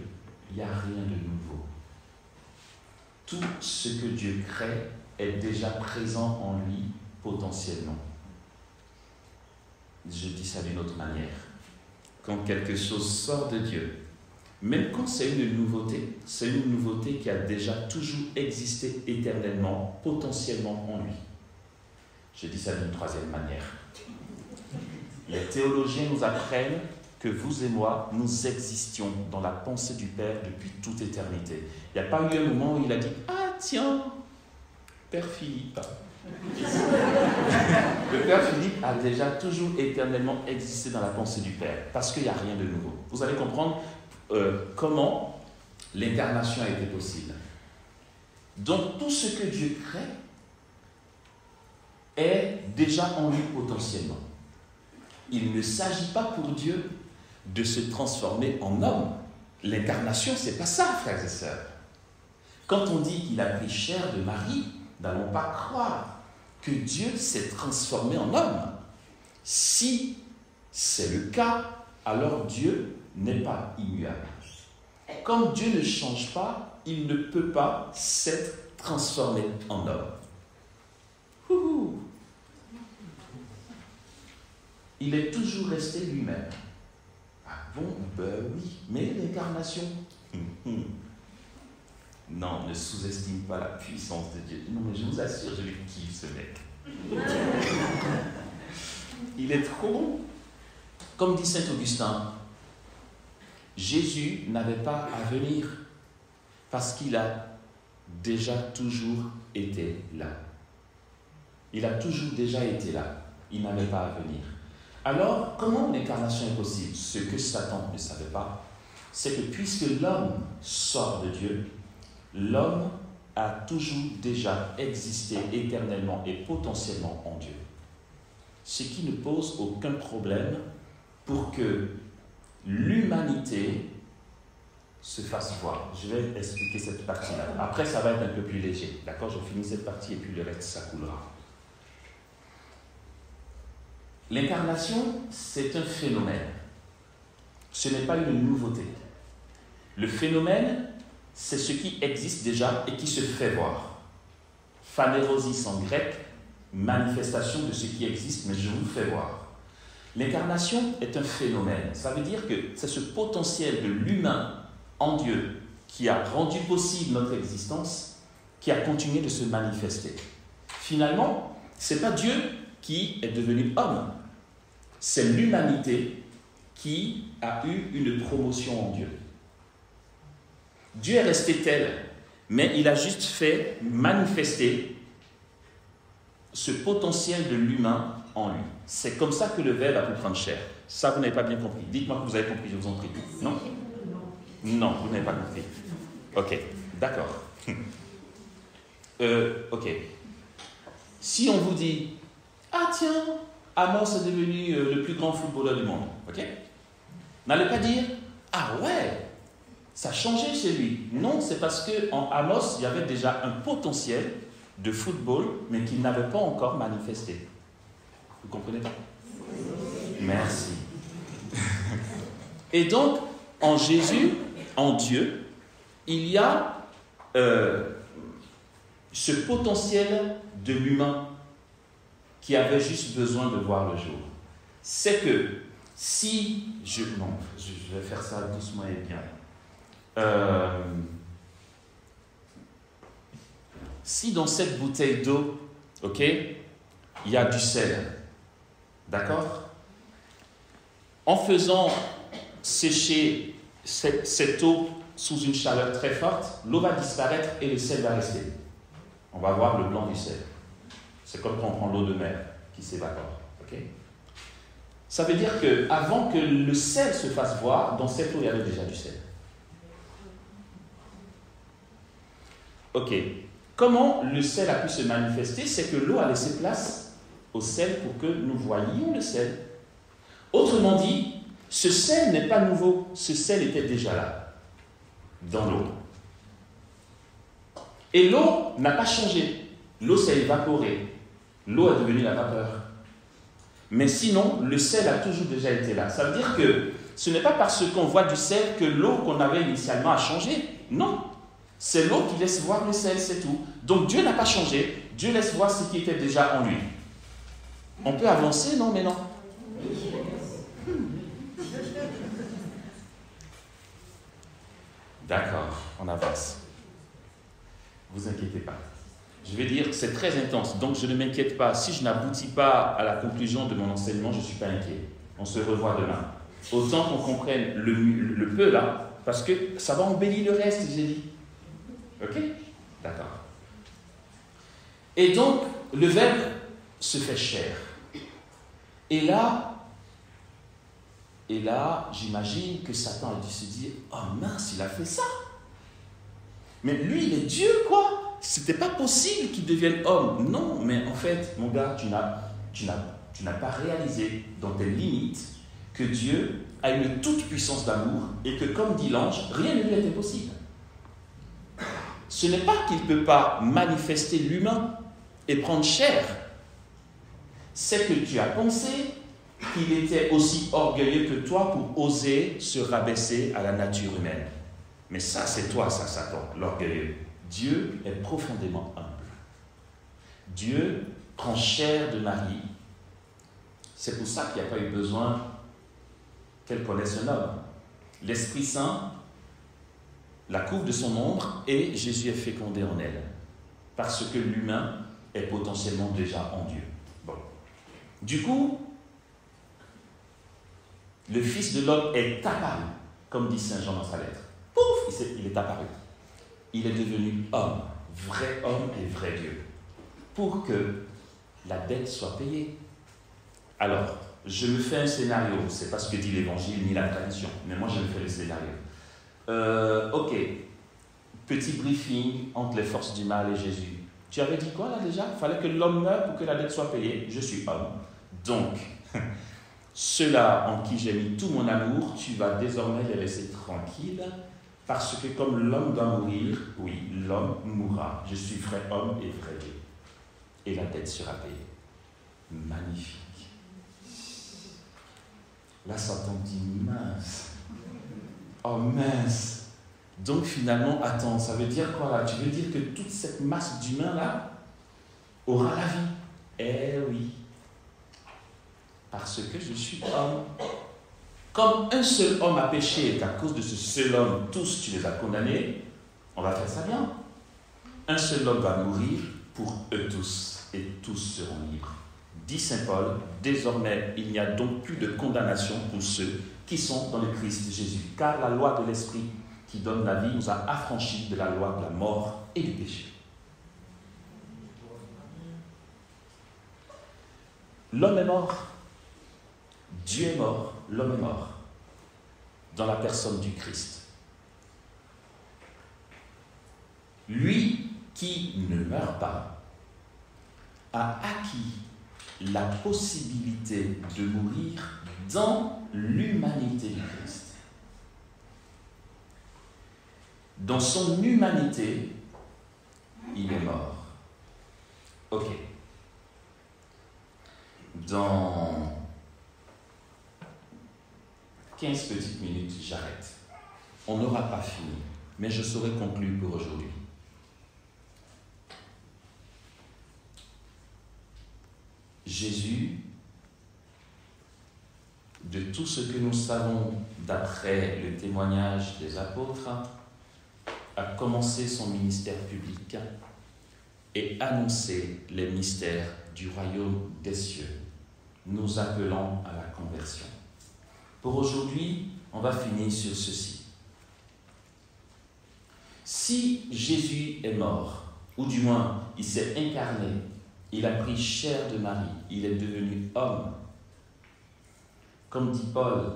il n'y a rien de nouveau. Tout ce que Dieu crée est déjà présent en lui potentiellement. Je dis ça d'une autre manière. Quand quelque chose sort de Dieu, même quand c'est une nouveauté qui a déjà toujours existé éternellement, potentiellement en lui. Je dis ça d'une troisième manière. Les théologiens nous apprennent que vous et moi, nous existions dans la pensée du Père depuis toute éternité. Il n'y a pas eu un moment où il a dit « Ah tiens, Père Philippe ». Le Père Philippe a déjà toujours éternellement existé dans la pensée du Père, parce qu'il n'y a rien de nouveau. Vous allez comprendre comment l'incarnation a été possible. Donc tout ce que Dieu crée est déjà en lui potentiellement. Il ne s'agit pas pour Dieu de se transformer en homme. L'incarnation, c'est pas ça, frères et sœurs. Quand on dit qu'il a pris chair de Marie, n'allons pas croire que Dieu s'est transformé en homme. Si c'est le cas, alors Dieu n'est pas immuable. Comme Dieu ne change pas, il ne peut pas s'être transformé en homme. Ouhou. Il est toujours resté lui-même. Ah bon, ben oui, mais l'incarnation. Non, ne sous-estime pas la puissance de Dieu. Non, mais je vous assure, je le kiffe ce mec. Il est trop bon. Comme dit saint Augustin, Jésus n'avait pas à venir parce qu'il a déjà toujours été là. Il a toujours déjà été là. Il n'avait pas à venir. Alors, comment l'incarnation est possible? Ce que Satan ne savait pas, c'est que puisque l'homme sort de Dieu, l'homme a toujours déjà existé éternellement et potentiellement en Dieu. Ce qui ne pose aucun problème pour que l'humanité se fasse voir. Je vais expliquer cette partie-là. Après, ça va être un peu plus léger. D'accord? Je finis cette partie et puis le reste, ça coulera. L'incarnation, c'est un phénomène. Ce n'est pas une nouveauté. Le phénomène, c'est ce qui existe déjà et qui se fait voir. Phanérosis en grec, manifestation de ce qui existe, mais je vous fais voir. L'incarnation est un phénomène. Ça veut dire que c'est ce potentiel de l'humain en Dieu qui a rendu possible notre existence, qui a continué de se manifester. Finalement, ce n'est pas Dieu qui est devenu homme. C'est l'humanité qui a eu une promotion en Dieu. Dieu est resté tel, mais il a juste fait manifester ce potentiel de l'humain en lui. C'est comme ça que le Verbe a pu prendre chair. Ça, vous n'avez pas bien compris. Dites-moi que vous avez compris, je vous en prie. Non? Non, vous n'avez pas compris. Ok, d'accord. Ok. Si on vous dit, ah tiens, Amos est devenu le plus grand footballeur du monde, ok? N'allez pas dire, ah ouais, ça a changé chez lui. Non, c'est parce qu'en Amos, il y avait déjà un potentiel de football, mais qu'il n'avait pas encore manifesté. Vous comprenez pas? Merci. Et donc, en Jésus, en Dieu, il y a ce potentiel de l'humain qui avait juste besoin de voir le jour. C'est que si je vais faire ça doucement et bien. Si dans cette bouteille d'eau, ok, il y a du sel, d'accord? En faisant sécher cette eau sous une chaleur très forte, l'eau va disparaître et le sel va rester. On va voir le blanc du sel. C'est comme quand on prend l'eau de mer qui s'évapore. Okay? Ça veut dire qu'avant que le sel se fasse voir, dans cette eau, il y avait déjà du sel. Ok. Comment le sel a pu se manifester? C'est que l'eau a laissé place au sel pour que nous voyions le sel. Autrement dit, ce sel n'est pas nouveau. Ce sel était déjà là, dans l'eau. Et l'eau n'a pas changé. L'eau s'est évaporée. L'eau est devenue la vapeur. Mais sinon, le sel a toujours déjà été là. Ça veut dire que ce n'est pas parce qu'on voit du sel que l'eau qu'on avait initialement a changé. Non. C'est l'eau qui laisse voir le sel, c'est tout. Donc Dieu n'a pas changé. Dieu laisse voir ce qui était déjà en lui. On peut avancer, non, mais non. D'accord, on avance. Vous inquiétez pas. Je vais dire que c'est très intense, donc je ne m'inquiète pas. Si je n'aboutis pas à la conclusion de mon enseignement, je ne suis pas inquiet. On se revoit demain. Autant qu'on comprenne le peu là, parce que ça va embellir le reste, j'ai dit. Ok? D'accord. Et donc, le Verbe se fait chair. Et là, j'imagine que Satan a dû se dire, oh mince, il a fait ça. Mais lui, il est Dieu, quoi. C'était pas possible qu'il devienne homme. Non, mais en fait, mon gars, tu n'as pas réalisé dans tes limites que Dieu a une toute puissance d'amour et que, comme dit l'ange, rien ne lui était possible. Ce n'est pas qu'il ne peut pas manifester l'humain et prendre chair. C'est que tu as pensé qu'il était aussi orgueilleux que toi pour oser se rabaisser à la nature humaine. Mais ça, c'est toi, ça, Satan, l'orgueilleux. Dieu est profondément humble. Dieu prend chair de Marie. C'est pour ça qu'il n'y a pas eu besoin qu'elle connaisse un homme. L'Esprit Saint la couvre de son ombre et Jésus est fécondé en elle. Parce que l'humain est potentiellement déjà en Dieu. Bon. Du coup, le Fils de l'homme est apparu, comme dit Saint Jean dans sa lettre. Pouf, il est apparu. Il est devenu homme, vrai homme et vrai Dieu, pour que la dette soit payée. Alors, je me fais un scénario, c'est pas ce que dit l'Évangile ni la tradition, mais moi je me fais le scénario. Ok, petit briefing entre les forces du mal et Jésus. Tu avais dit quoi là déjà? Il fallait que l'homme meure pour que la dette soit payée. Je suis homme. Donc, ceux-là en qui j'ai mis tout mon amour, tu vas désormais les laisser tranquilles, parce que comme l'homme doit mourir, oui, l'homme mourra. Je suis vrai homme et vrai Dieu. Et la dette sera payée. Magnifique. Là, Satan dit mince. Oh mince. Donc finalement, attends, ça veut dire quoi là? Tu veux dire que toute cette masse d'humains là aura la vie? Eh oui. Parce que je suis homme. Comme un seul homme a péché et qu'à cause de ce seul homme, tous tu les as condamnés, on va faire ça bien. Un seul homme va mourir pour eux tous et tous seront libres. Dit Saint Paul, désormais il n'y a donc plus de condamnation pour ceux qui sont dans le Christ Jésus, car la loi de l'Esprit qui donne la vie nous a affranchis de la loi de la mort et du péché. L'homme est mort, Dieu est mort, l'homme est mort, dans la personne du Christ. Lui qui ne meurt pas a acquis la possibilité de mourir dans l'humanité du Christ. Dans son humanité, il est mort. Ok. Dans 15 petites minutes, j'arrête. On n'aura pas fini, mais je saurai conclure pour aujourd'hui. Jésus, de tout ce que nous savons d'après le témoignage des apôtres, a commencé son ministère public et annoncé les mystères du royaume des cieux, nous appelant à la conversion. Pour aujourd'hui, on va finir sur ceci. Si Jésus est mort, ou du moins il s'est incarné, il a pris chair de Marie, il est devenu homme. Comme dit Paul,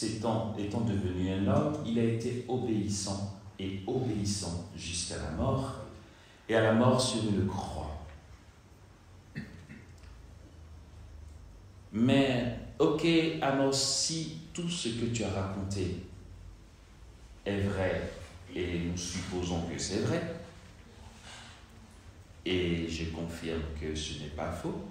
étant devenu un homme, il a été obéissant et obéissant jusqu'à la mort, et à la mort sur une croix. Mais, ok, Amos, si tout ce que tu as raconté est vrai, et nous supposons que c'est vrai, et je confirme que ce n'est pas faux,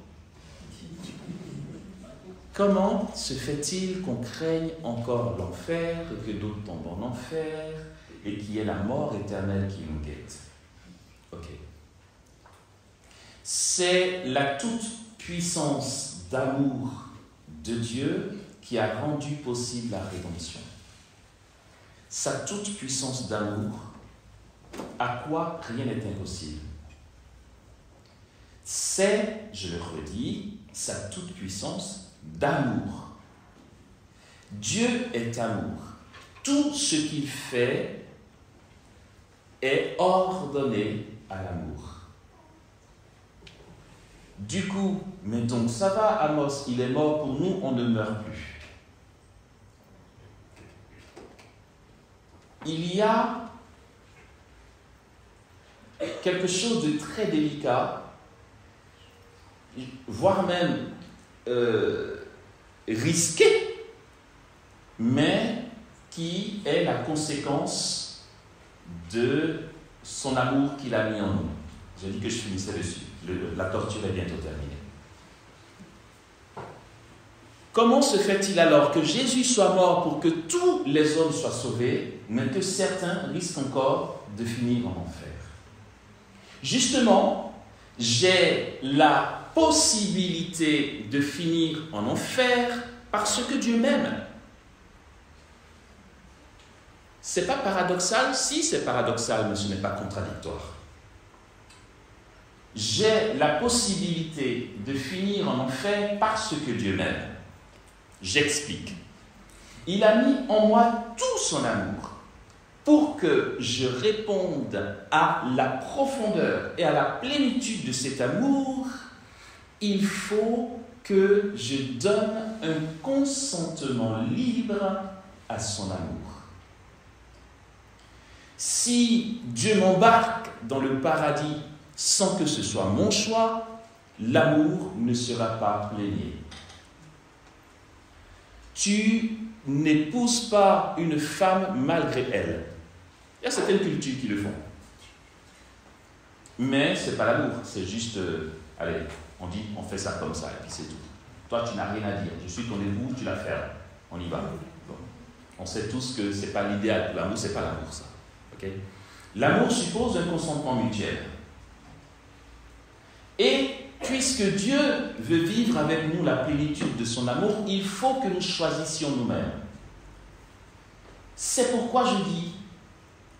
comment se fait-il qu'on craigne encore l'enfer, et que d'autres tombent en enfer, et qu'il y ait la mort éternelle qui nous guette? Ok. C'est la toute-puissance d'amour de Dieu qui a rendu possible la rédemption. Sa toute-puissance d'amour, à quoi rien n'est impossible. C'est, je le redis, sa toute-puissance d'amour. Dieu est amour. Tout ce qu'il fait est ordonné à l'amour. Du coup, mais donc ça va, Amos, il est mort pour nous, on ne meurt plus. Il y a quelque chose de très délicat, voire même risqué, mais qui est la conséquence de son amour qu'il a mis en nous. J'ai dit que je finissais dessus. La torture est bientôt terminée. Comment se fait-il alors que Jésus soit mort pour que tous les hommes soient sauvés, mais que certains risquent encore de finir en enfer? Justement, j'ai la possibilité de finir en enfer parce que Dieu m'aime. C'est pas paradoxal? Si, c'est paradoxal, mais ce n'est pas contradictoire. J'ai la possibilité de finir en enfer parce que Dieu m'aime. J'explique. Il a mis en moi tout son amour pour que je réponde à la profondeur et à la plénitude de cet amour. Il faut que je donne un consentement libre à son amour. Si Dieu m'embarque dans le paradis sans que ce soit mon choix, l'amour ne sera pas plénier. Tu n'épouses pas une femme malgré elle. Il y a certaines cultures qui le font. Mais ce n'est pas l'amour, c'est juste, allez, on dit, on fait ça comme ça, et puis c'est tout. Toi, tu n'as rien à dire. Je suis ton époux, tu la fermes. On y va. Bon. On sait tous que ce n'est pas l'idéal. L'amour, ce n'est pas l'amour, ça. Okay? L'amour suppose un consentement mutuel. Et puisque Dieu veut vivre avec nous la plénitude de son amour, il faut que nous choisissions nous-mêmes. C'est pourquoi je dis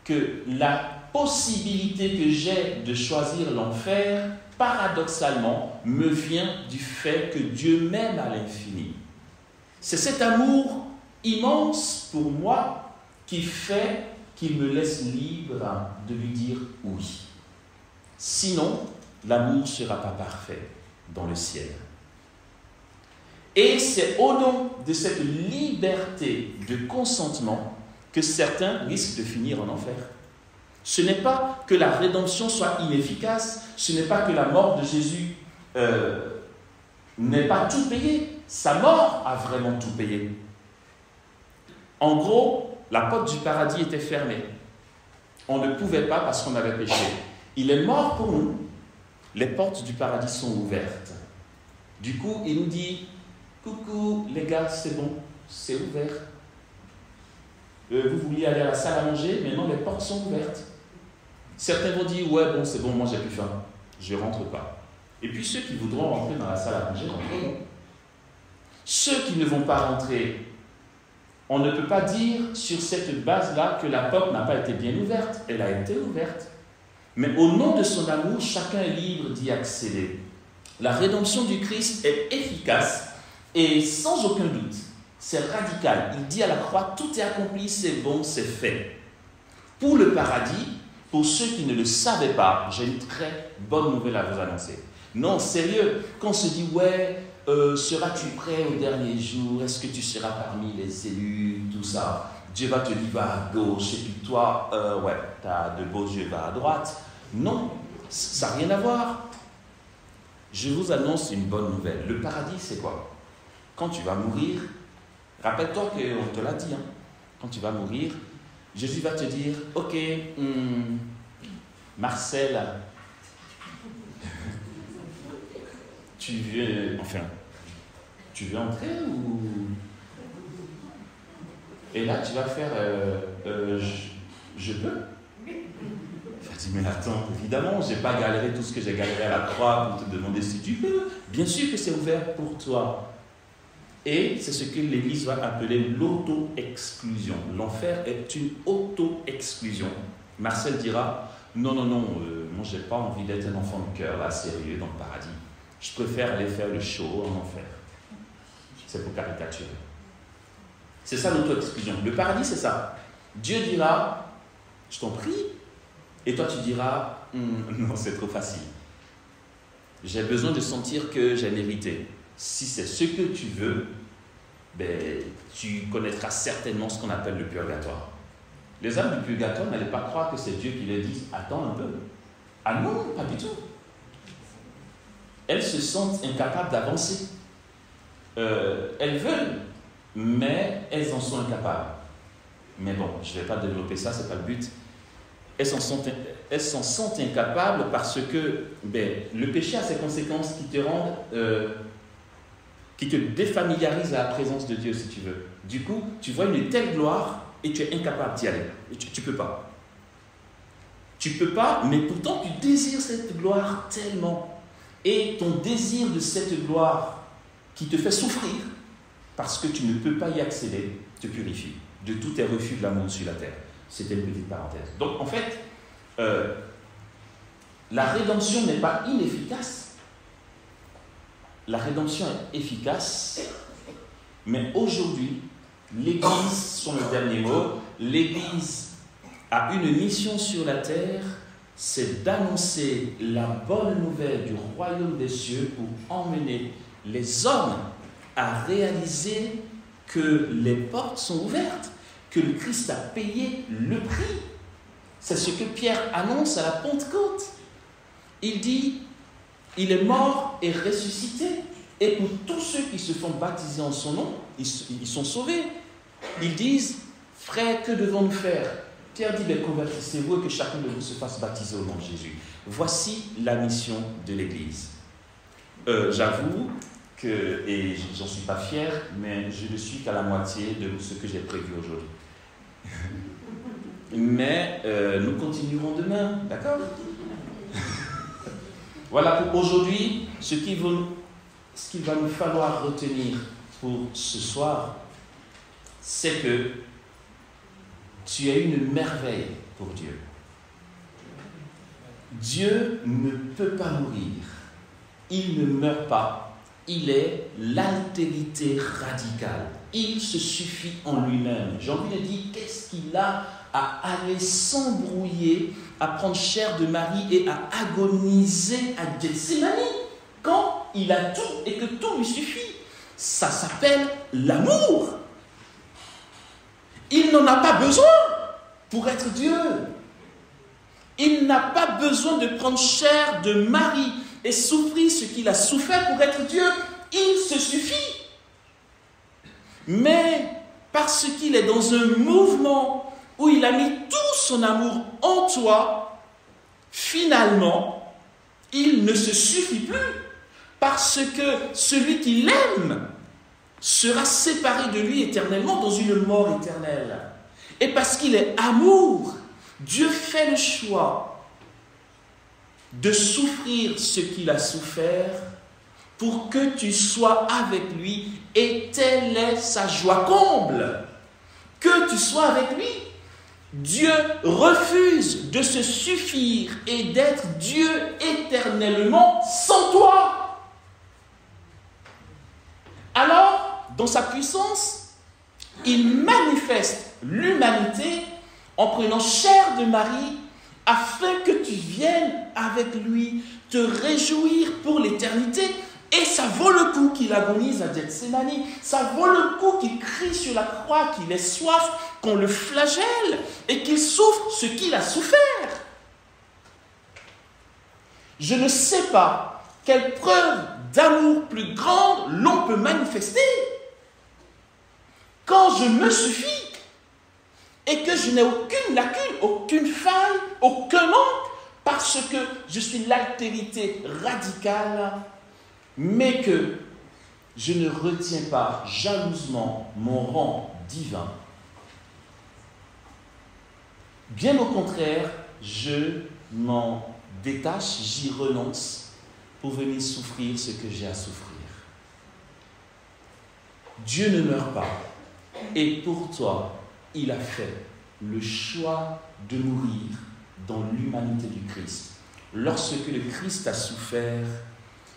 que la possibilité que j'ai de choisir l'enfer, paradoxalement, me vient du fait que Dieu m'aime à l'infini. C'est cet amour immense pour moi qui fait qu'il me laisse libre de lui dire oui. Sinon, l'amour ne sera pas parfait dans le ciel. Et c'est au nom de cette liberté de consentement que certains risquent de finir en enfer. Ce n'est pas que la rédemption soit inefficace, ce n'est pas que la mort de Jésus n'ait pas tout payé. Sa mort a vraiment tout payé. En gros, la porte du paradis était fermée. On ne pouvait pas parce qu'on avait péché. Il est mort pour nous. Les portes du paradis sont ouvertes. Du coup, il nous dit, coucou les gars, c'est bon, c'est ouvert. Vous vouliez aller à la salle à manger, maintenant les portes sont ouvertes. Certains vont dire, ouais, bon, c'est bon, moi j'ai plus faim, je ne rentre pas. Et puis ceux qui voudront rentrer dans la salle à manger, rentreront. Ceux qui ne vont pas rentrer, on ne peut pas dire sur cette base-là que la porte n'a pas été bien ouverte. Elle a été ouverte. Mais au nom de son amour, chacun est libre d'y accéder. La rédemption du Christ est efficace et sans aucun doute, c'est radical. Il dit à la croix, tout est accompli, c'est bon, c'est fait. Pour le paradis, pour ceux qui ne le savaient pas, j'ai une très bonne nouvelle à vous annoncer. Non, sérieux, quand on se dit, ouais, seras-tu prêt au dernier jour? Est-ce que tu seras parmi les élus? Tout ça. Dieu va te dire, va à gauche, et puis toi, ouais, tu as de beaux yeux, va à droite. Non, ça n'a rien à voir. Je vous annonce une bonne nouvelle. Le paradis, c'est quoi? Quand tu vas mourir, rappelle-toi qu'on te l'a dit, hein, quand tu vas mourir, Jésus va te dire, ok, Marcel, tu veux entrer ou... Et là, tu vas faire, je peux. Il dit, mais attends, évidemment, je n'ai pas galéré tout ce que j'ai galéré à la croix pour te demander si tu peux. Bien sûr que c'est ouvert pour toi. Et c'est ce que l'Église va appeler l'auto-exclusion. L'enfer est une auto-exclusion. Marcel dira, non, moi je n'ai pas envie d'être un enfant de cœur, là, sérieux, dans le paradis. Je préfère aller faire le show en enfer. C'est pour caricaturer. C'est ça l'auto-exclusion. Le paradis, c'est ça. Dieu dira, je t'en prie. Et toi, tu diras, non, c'est trop facile. J'ai besoin de sentir que j'ai mérité. Si c'est ce que tu veux, ben, tu connaîtras certainement ce qu'on appelle le purgatoire. Les âmes du purgatoire n'allaient pas croire que c'est Dieu qui leur dit, attends un peu. Ah non, pas du tout. Elles se sentent incapables d'avancer. Elles veulent, mais elles en sont incapables. Mais bon, je ne vais pas développer ça, ce n'est pas le but. Elles s'en sentent incapables parce que le péché a ses conséquences qui qui te défamiliarise à la présence de Dieu, si tu veux. Du coup, tu vois une telle gloire et tu es incapable d'y aller. Tu ne peux pas. Tu ne peux pas, mais pourtant tu désires cette gloire tellement. Et ton désir de cette gloire qui te fait souffrir, parce que tu ne peux pas y accéder, te purifie de tous tes refus de l'amour sur la terre. C'était une petite parenthèse. Donc en fait, la rédemption n'est pas inefficace. La rédemption est efficace, mais aujourd'hui, l'Église, sur le dernier mot, l'Église a une mission sur la terre, c'est d'annoncer la bonne nouvelle du royaume des cieux pour emmener les hommes à réaliser que les portes sont ouvertes, que le Christ a payé le prix. C'est ce que Pierre annonce à la Pentecôte. Il dit, il est mort et ressuscité. Et pour tous ceux qui se font baptiser en son nom, ils sont sauvés. Ils disent, frères, que devons-nous faire? Pierre dit, convertissez-vous et que chacun de vous se fasse baptiser au nom de Jésus. Voici la mission de l'Église. J'avoue que, et j'en suis pas fier, mais je ne suis qu'à la moitié de ce que j'ai prévu aujourd'hui. Mais nous continuerons demain, d'accord? Voilà pour aujourd'hui ce qu'il va nous falloir retenir pour ce soir, c'est que tu es une merveille pour Dieu. Dieu ne peut pas mourir. Il ne meurt pas. Il est l'altérité radicale. Il se suffit en lui-même. J'ai envie de dire, qu'est-ce qu'il a à aller s'embrouiller, à prendre chair de Marie et à agoniser à Gethsémani quand il a tout et que tout lui suffit? Ça s'appelle l'amour. Il n'en a pas besoin pour être Dieu. Il n'a pas besoin de prendre chair de Marie et souffrir ce qu'il a souffert pour être Dieu. Il se suffit. Mais parce qu'il est dans un mouvement où il a mis tout son amour en toi, finalement, il ne se suffit plus. Parce que celui qui l'aime sera séparé de lui éternellement dans une mort éternelle. Et parce qu'il est amour, Dieu fait le choix de souffrir ce qu'il a souffert pour que tu sois avec lui, et telle est sa joie comble, que tu sois avec lui. Dieu refuse de se suffire et d'être Dieu éternellement sans toi. Alors, dans sa puissance, il manifeste l'humanité en prenant chair de Marie afin que tu viennes avec lui te réjouir pour l'éternité. Et ça vaut le coup qu'il agonise à Gethsémani. Ça vaut le coup qu'il crie sur la croix, qu'il ait soif, qu'on le flagelle et qu'il souffre ce qu'il a souffert. Je ne sais pas quelle preuve d'amour plus grande l'on peut manifester. Quand je me suffis et que je n'ai aucune lacune, aucune faille, aucun manque, parce que je suis l'altérité radicale, mais que je ne retiens pas jalousement mon rang divin. Bien au contraire, je m'en détache, j'y renonce pour venir souffrir ce que j'ai à souffrir. Dieu ne meurt pas. Et pour toi, il a fait le choix de mourir dans l'humanité du Christ. Lorsque le Christ a souffert,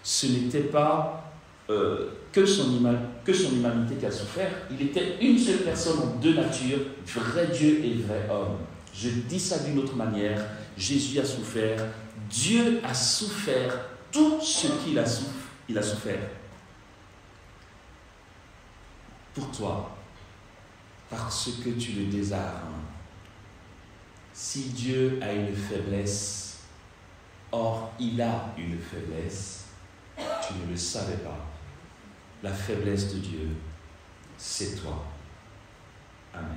ce n'était pas que son humanité qui a souffert, il était une seule personne en deux natures, vrai Dieu et vrai homme. Je dis ça d'une autre manière, Jésus a souffert, Dieu a souffert tout ce qu'il a souffert. Pour toi, parce que tu le désarmes. Si Dieu a une faiblesse, or il a une faiblesse, tu ne le savais pas. La faiblesse de Dieu, c'est toi. Amen.